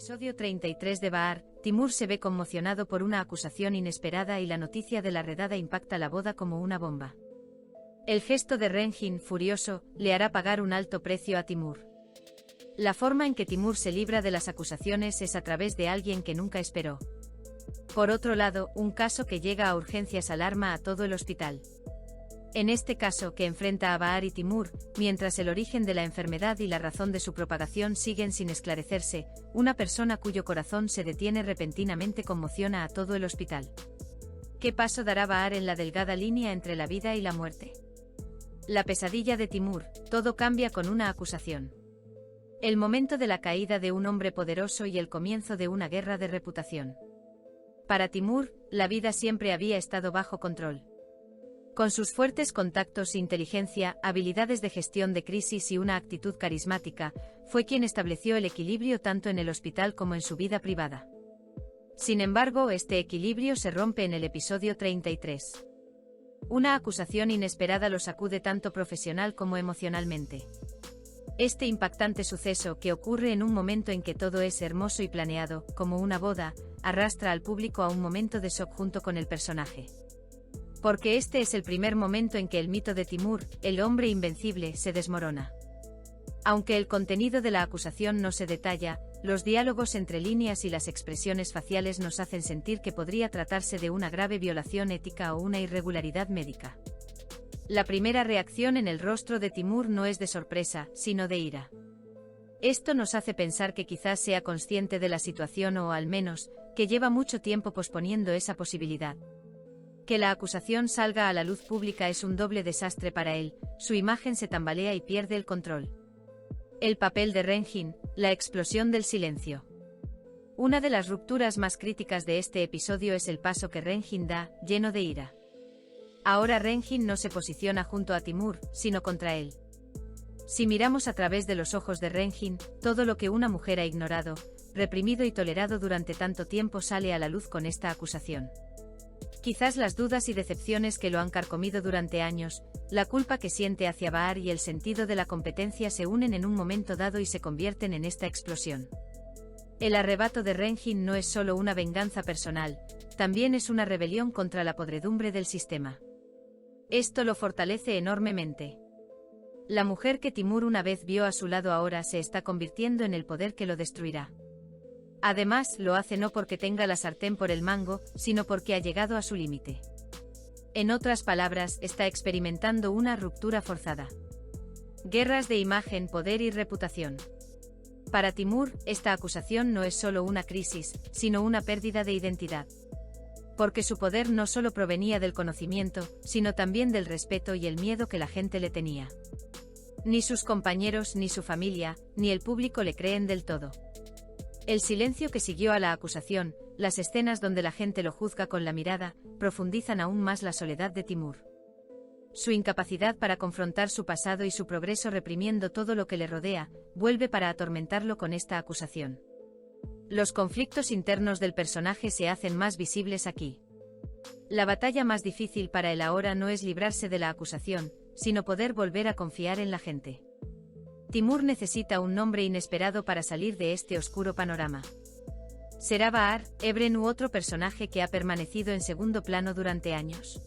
episodio 33 de Bahar, Timur se ve conmocionado por una acusación inesperada y la noticia de la redada impacta la boda como una bomba. El gesto de Renjin, furioso, le hará pagar un alto precio a Timur. La forma en que Timur se libra de las acusaciones es a través de alguien que nunca esperó. Por otro lado, un caso que llega a urgencias alarma a todo el hospital. En este caso que enfrenta a Bahar y Timur, mientras el origen de la enfermedad y la razón de su propagación siguen sin esclarecerse, una persona cuyo corazón se detiene repentinamente conmociona a todo el hospital. ¿Qué paso dará Bahar en la delgada línea entre la vida y la muerte? La pesadilla de Timur, todo cambia con una acusación. El momento de la caída de un hombre poderoso y el comienzo de una guerra de reputación. Para Timur, la vida siempre había estado bajo control. Con sus fuertes contactos, inteligencia, habilidades de gestión de crisis y una actitud carismática, fue quien estableció el equilibrio tanto en el hospital como en su vida privada. Sin embargo, este equilibrio se rompe en el episodio 33. Una acusación inesperada lo sacude tanto profesional como emocionalmente. Este impactante suceso, que ocurre en un momento en que todo es hermoso y planeado, como una boda, arrastra al público a un momento de shock junto con el personaje. Porque este es el primer momento en que el mito de Timur, el hombre invencible, se desmorona. Aunque el contenido de la acusación no se detalla, los diálogos entre líneas y las expresiones faciales nos hacen sentir que podría tratarse de una grave violación ética o una irregularidad médica. La primera reacción en el rostro de Timur no es de sorpresa, sino de ira. Esto nos hace pensar que quizás sea consciente de la situación o, al menos, que lleva mucho tiempo posponiendo esa posibilidad. Que la acusación salga a la luz pública es un doble desastre para él, su imagen se tambalea y pierde el control. El papel de Renjin, la explosión del silencio. Una de las rupturas más críticas de este episodio es el paso que Renjin da, lleno de ira. Ahora Renjin no se posiciona junto a Timur, sino contra él. Si miramos a través de los ojos de Renjin, todo lo que una mujer ha ignorado, reprimido y tolerado durante tanto tiempo sale a la luz con esta acusación. Quizás las dudas y decepciones que lo han carcomido durante años, la culpa que siente hacia Bahar y el sentido de la competencia se unen en un momento dado y se convierten en esta explosión. El arrebato de Renjin no es solo una venganza personal, también es una rebelión contra la podredumbre del sistema. Esto lo fortalece enormemente. La mujer que Timur una vez vio a su lado ahora se está convirtiendo en el poder que lo destruirá. Además, lo hace no porque tenga la sartén por el mango, sino porque ha llegado a su límite. En otras palabras, está experimentando una ruptura forzada. Guerras de imagen, poder y reputación. Para Timur, esta acusación no es solo una crisis, sino una pérdida de identidad. Porque su poder no solo provenía del conocimiento, sino también del respeto y el miedo que la gente le tenía. Ni sus compañeros, ni su familia, ni el público le creen del todo. El silencio que siguió a la acusación, las escenas donde la gente lo juzga con la mirada, profundizan aún más la soledad de Timur. Su incapacidad para confrontar su pasado y su progreso reprimiendo todo lo que le rodea, vuelve para atormentarlo con esta acusación. Los conflictos internos del personaje se hacen más visibles aquí. La batalla más difícil para él ahora no es librarse de la acusación, sino poder volver a confiar en la gente. Timur necesita un nombre inesperado para salir de este oscuro panorama. ¿Será Bahar, Ebren u otro personaje que ha permanecido en segundo plano durante años?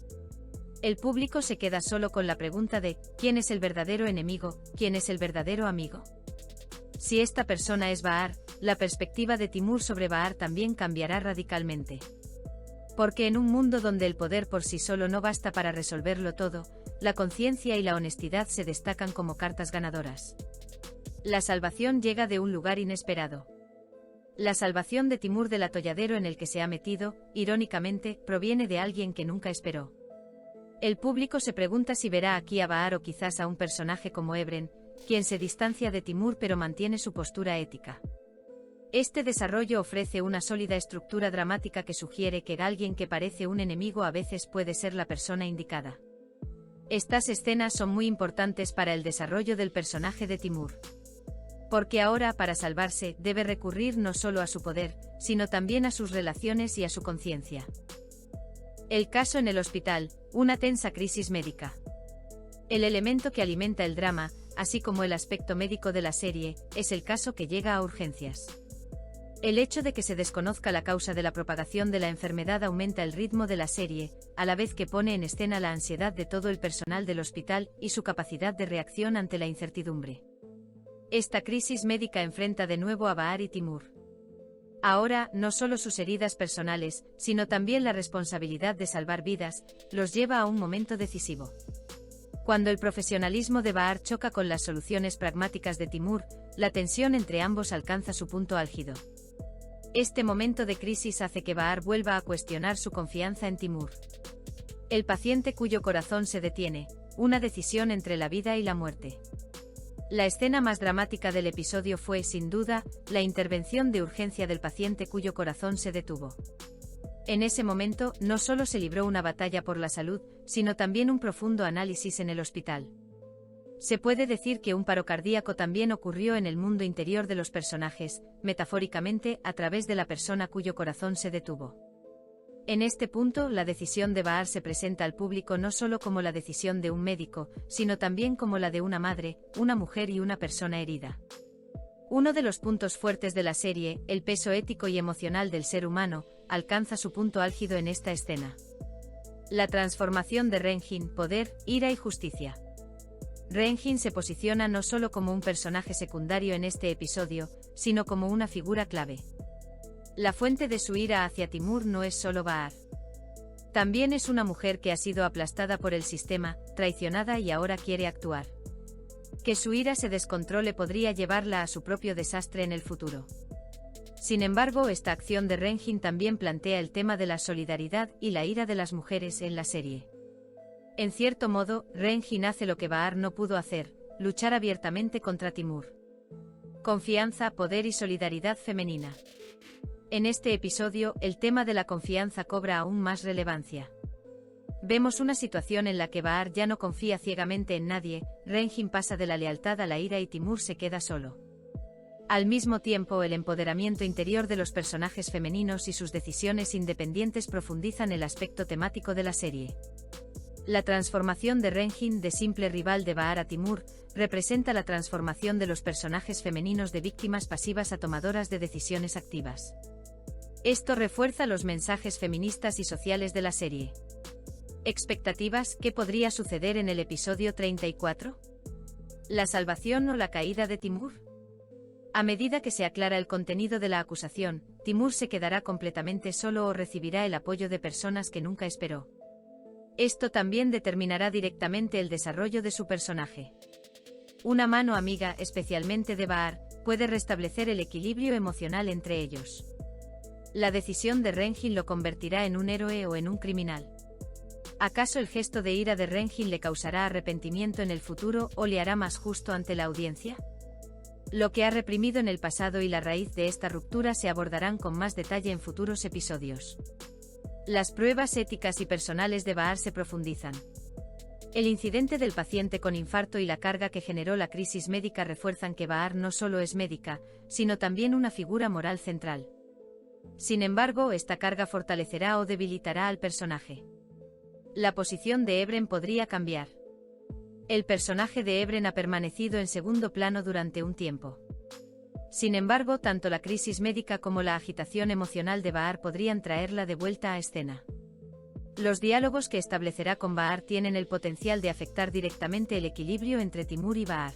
El público se queda solo con la pregunta de ¿quién es el verdadero enemigo, quién es el verdadero amigo? Si esta persona es Bahar, la perspectiva de Timur sobre Bahar también cambiará radicalmente. Porque en un mundo donde el poder por sí solo no basta para resolverlo todo, la conciencia y la honestidad se destacan como cartas ganadoras. La salvación llega de un lugar inesperado. La salvación de Timur del atolladero en el que se ha metido, irónicamente, proviene de alguien que nunca esperó. El público se pregunta si verá aquí a Bahar o quizás a un personaje como Ebren, quien se distancia de Timur pero mantiene su postura ética. Este desarrollo ofrece una sólida estructura dramática que sugiere que alguien que parece un enemigo a veces puede ser la persona indicada. Estas escenas son muy importantes para el desarrollo del personaje de Timur. Porque ahora, para salvarse, debe recurrir no solo a su poder, sino también a sus relaciones y a su conciencia. El caso en el hospital, una tensa crisis médica. El elemento que alimenta el drama, así como el aspecto médico de la serie, es el caso que llega a urgencias. El hecho de que se desconozca la causa de la propagación de la enfermedad aumenta el ritmo de la serie, a la vez que pone en escena la ansiedad de todo el personal del hospital y su capacidad de reacción ante la incertidumbre. Esta crisis médica enfrenta de nuevo a Bahar y Timur. Ahora, no solo sus heridas personales, sino también la responsabilidad de salvar vidas, los lleva a un momento decisivo. Cuando el profesionalismo de Bahar choca con las soluciones pragmáticas de Timur, la tensión entre ambos alcanza su punto álgido. Este momento de crisis hace que Bahar vuelva a cuestionar su confianza en Timur. El paciente cuyo corazón se detiene, una decisión entre la vida y la muerte. La escena más dramática del episodio fue, sin duda, la intervención de urgencia del paciente cuyo corazón se detuvo. En ese momento, no solo se libró una batalla por la salud, sino también un profundo análisis en el hospital. Se puede decir que un paro cardíaco también ocurrió en el mundo interior de los personajes, metafóricamente, a través de la persona cuyo corazón se detuvo. En este punto, la decisión de Bahar se presenta al público no solo como la decisión de un médico, sino también como la de una madre, una mujer y una persona herida. Uno de los puntos fuertes de la serie, el peso ético y emocional del ser humano, alcanza su punto álgido en esta escena. La transformación de Renjin, poder, ira y justicia. Renjin se posiciona no solo como un personaje secundario en este episodio, sino como una figura clave. La fuente de su ira hacia Timur no es solo Bahar. También es una mujer que ha sido aplastada por el sistema, traicionada y ahora quiere actuar. Que su ira se descontrole podría llevarla a su propio desastre en el futuro. Sin embargo, esta acción de Renjin también plantea el tema de la solidaridad y la ira de las mujeres en la serie. En cierto modo, Renjin hace lo que Bahar no pudo hacer, luchar abiertamente contra Timur. Confianza, poder y solidaridad femenina. En este episodio, el tema de la confianza cobra aún más relevancia. Vemos una situación en la que Bahar ya no confía ciegamente en nadie, Renjin pasa de la lealtad a la ira y Timur se queda solo. Al mismo tiempo, el empoderamiento interior de los personajes femeninos y sus decisiones independientes profundizan el aspecto temático de la serie. La transformación de Renjin de simple rival de Bahar a Timur representa la transformación de los personajes femeninos de víctimas pasivas a tomadoras de decisiones activas. Esto refuerza los mensajes feministas y sociales de la serie. ¿Expectativas? ¿Qué podría suceder en el episodio 34? ¿La salvación o la caída de Timur? A medida que se aclara el contenido de la acusación, Timur se quedará completamente solo o recibirá el apoyo de personas que nunca esperó. Esto también determinará directamente el desarrollo de su personaje. Una mano amiga, especialmente de Bahar, puede restablecer el equilibrio emocional entre ellos. La decisión de Renjin lo convertirá en un héroe o en un criminal. ¿Acaso el gesto de ira de Renjin le causará arrepentimiento en el futuro o le hará más justo ante la audiencia? Lo que ha reprimido en el pasado y la raíz de esta ruptura se abordarán con más detalle en futuros episodios. Las pruebas éticas y personales de Bahar se profundizan. El incidente del paciente con infarto y la carga que generó la crisis médica refuerzan que Bahar no solo es médica, sino también una figura moral central. Sin embargo, esta carga fortalecerá o debilitará al personaje. La posición de Ebren podría cambiar. El personaje de Ebren ha permanecido en segundo plano durante un tiempo. Sin embargo, tanto la crisis médica como la agitación emocional de Bahar podrían traerla de vuelta a escena. Los diálogos que establecerá con Bahar tienen el potencial de afectar directamente el equilibrio entre Timur y Bahar.